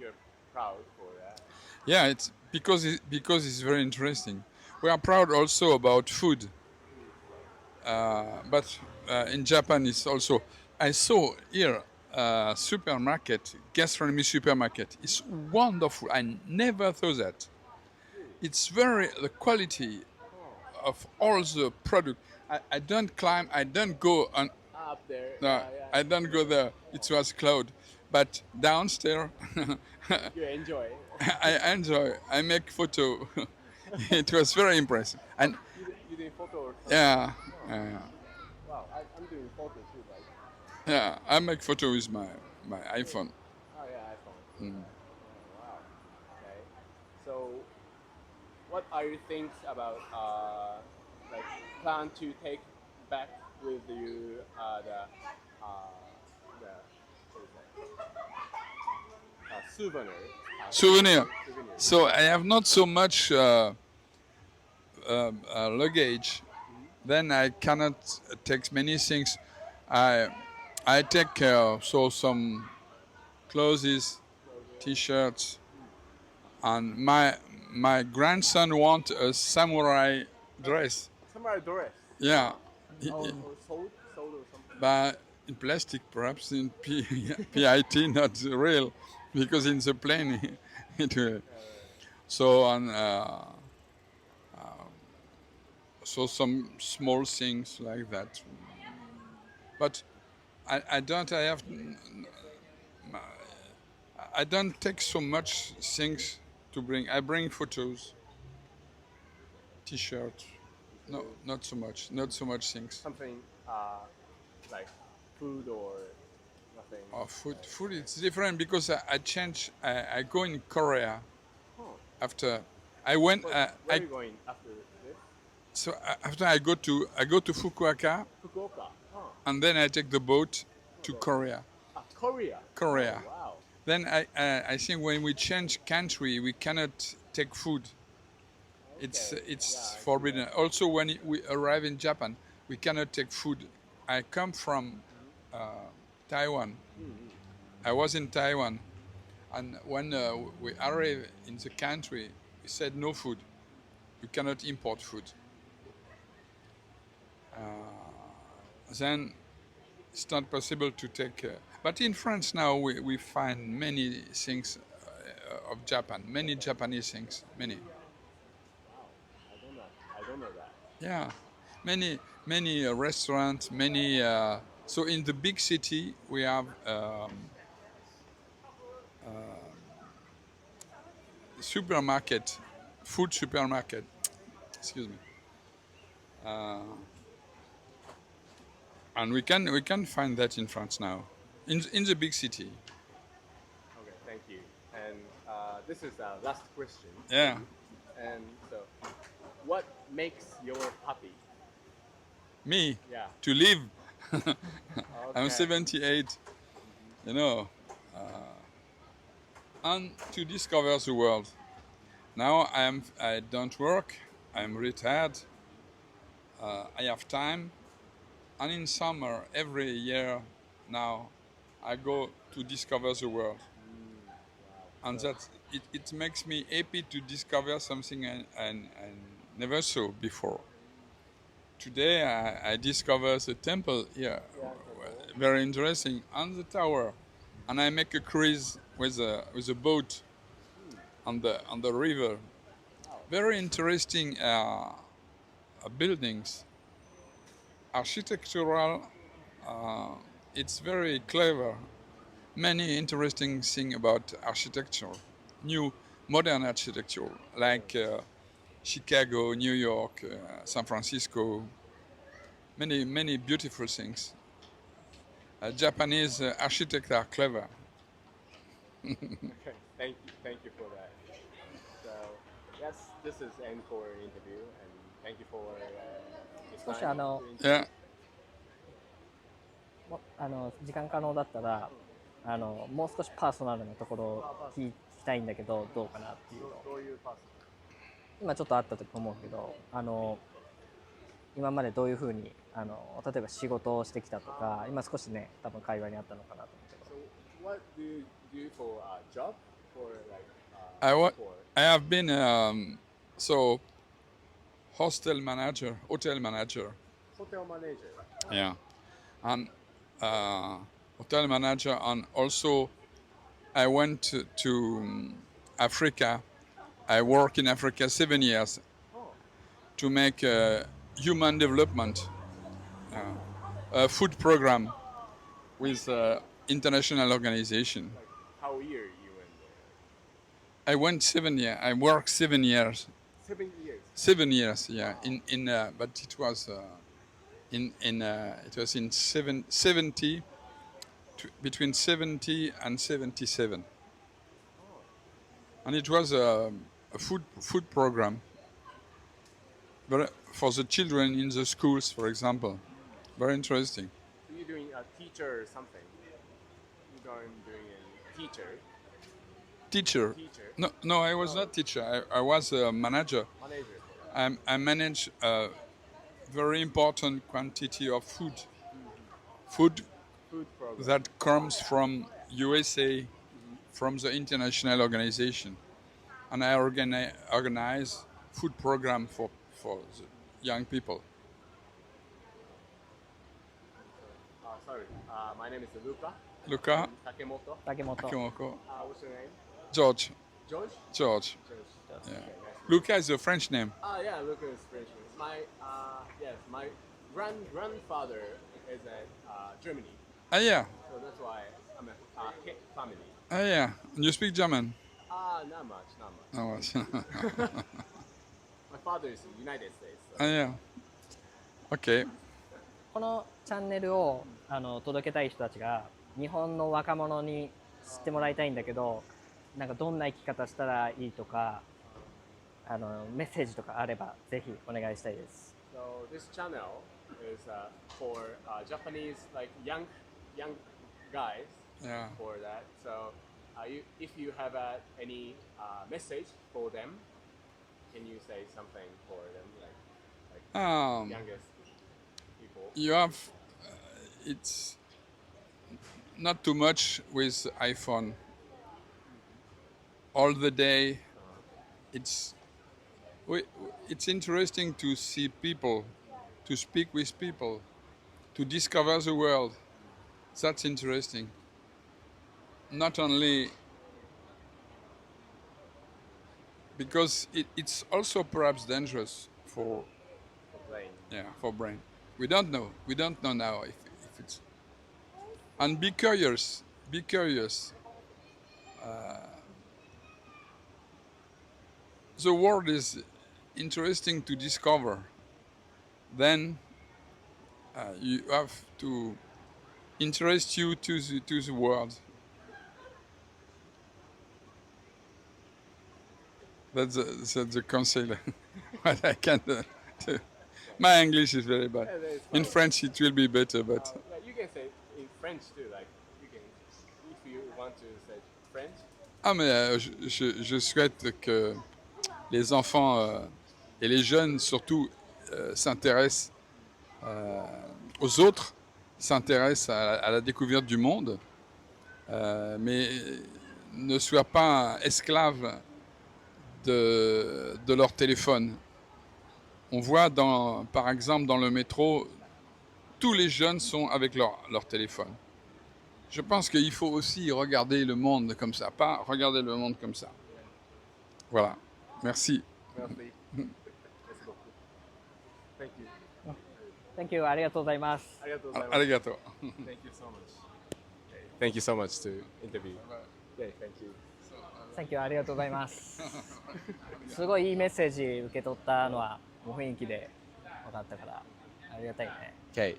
you're proud for that. Yeah, it's because it's very interesting. We are proud also about food, but in Japan it's also. I saw here supermarket, gastronomy supermarket. It's wonderful. I never thought that. Really? It's very the quality Oh, of all the product. I don't climb. I don't go on. up there. No, Yeah, yeah. I don't go there. It was cloud, but downstairs, You enjoy. I enjoy. I make photo. It was very impressive. And You doing photo or something? yeah, Oh, yeah, wow. I'm doing photo too, like. yeah. I make photo with my iPhone. Oh yeah, iPhone. Mm. Oh, wow. Okay. So, what are your things about like plan to take back with you uh, the what is that? Souvenir. Souvenir. Souvenir. So I have not so much luggage. Mhm. Then I cannot take many things. I I take so some clothes, Clothes. t-shirts, Mm. and my grandson want a samurai dress. Samurai dress. Yeah, Or sold or something. but in plastic, perhaps in PIT, not real, because in the plane it will. So on, so some small things like that. But I don't. I don't take so much things to bring. I bring photos, t-shirt. No, not so much. Not so much things. Something like food or nothing. Food. It's different because I change. I go in Korea Huh. after. I went. Where are you going after this? So after I go to Fukuoka Fukuoka. Huh. and then I take the boat to Okay. Korea. Korea. Korea. Oh, wow. Then I think when we change country, we cannot take food. It's Okay. it's Yeah, I see forbidden. that. Also, when we arrive in Japan, we cannot take food. I come from Mhm. Taiwan. Mhm. I was in Taiwan, and when we arrived in the country, we said no food. You cannot import food. Then it's not possible to take. But in France now, we find many things of Japan, many Japanese things, many. Wow. I don't know that. Yeah, many restaurants, many. So in the big city, we have supermarket, food supermarket. Excuse me, and we can find that in France now, in the big city. Okay. Thank you. And this is our last question for Yeah, you. And so, what makes your happy? me Yeah. to live. I'm Okay. 78. Mhm. You know, and to discover the world. Now I don't work. I'm retired. I have time, and in summer every year now, I go to discover the world, Wow. and So, it makes me happy to discover something I never saw before. Today I discover the temple here, yeah, temple. very interesting, and the tower, and I make a cruise with a boat Hmm. on the river. Wow. Very interesting buildings, architectural. It's very clever. Many interesting thing about architecture, new modern architecture like Chicago, New York, San Francisco. Many beautiful things. Japanese architects are clever. Okay. Thank you for that. So, yes, this is end for our interview, and thank you for this 少し time to interview. Yeah, 時間可能だったらもう少しパーソナルなところを聞きたいんだけどどうかなっていうのをどういうパーソ今ちょっとあったと思うけど今までどういうふうに例えば仕事をしてきたとか今少しね多分会話にあったのかなと思うけど So, what do you do for a job? for like I I have been so hotel manager. hotel manager? Yeah, and hotel manager, and also I went to Africa. I work in Africa 7 years to make human development, a food program with international organization. Like how year you went there? I went 7 years. I worked 7 years. 7 years. 7 years, yeah. But it was it was in 70 between 70 and 77, and it was a food program, but for the children in the schools, for example, very interesting. So you're doing a teacher or something? You're going doing a teacher? Teacher? No, I was not teacher. I was a manager. Manager. I manage a very important quantity of food. Food Program. that comes from USA, from the international organization, and I organize food program for the young people. Sorry. My name is Luca. Luca, Takemoto. Akimoko, What's your name? George. George? George. Yeah. Yeah. Okay, nice. Luca is a French name. Yeah, Luca is French. My grandfather is in Germany, Ah, yeah. so that's why I'm a Kit family. Ah, yeah. And you speak German? Not much. No, what? My father is in the United States. So. Ah, yeah. Okay. このチャンネルを届けたい人たちが日本の若者に知ってもらいたいんだけど、なんかどんな生き方したらいいとかメッセージとかあればぜひお願いしたいです。So this channel is for Japanese like young guys. Yeah. For that. So if you have any message for them, can you say something for them like youngest people? You have it's not too much with iPhone. All the day, it's interesting to see people, to speak with people, to discover the world. That's interesting. Not only because it's also perhaps dangerous for brain. We don't know now if it's. And be curious. The world is interesting to discover. Then you have to interest you to the world. That's the counsel. What I can do. My English is very bad. In French it will be better, but. You can say in French too. Like you can, if you want to say French. Ah mais je souhaite que les enfants et les jeunes surtout s'intéressent aux autres, s'intéressent à la découverte du monde, mais ne soient pas esclaves de leur téléphone. On voit par exemple dans le métro, tous les jeunes sont avec leur téléphone. Je pense qu'il faut aussi regarder le monde comme ça, pas regarder le monde comme ça. Voilà. Merci. Merci. Thank you. Thank you. ありがとうございます。ありがとう。Thank you so much. Thank you so much to interview. Okay, thank you. Thank you. ありがとうございます。すごいいいメッセージ受け取ったのはもう雰囲気で分かったからありがたいね。Okay.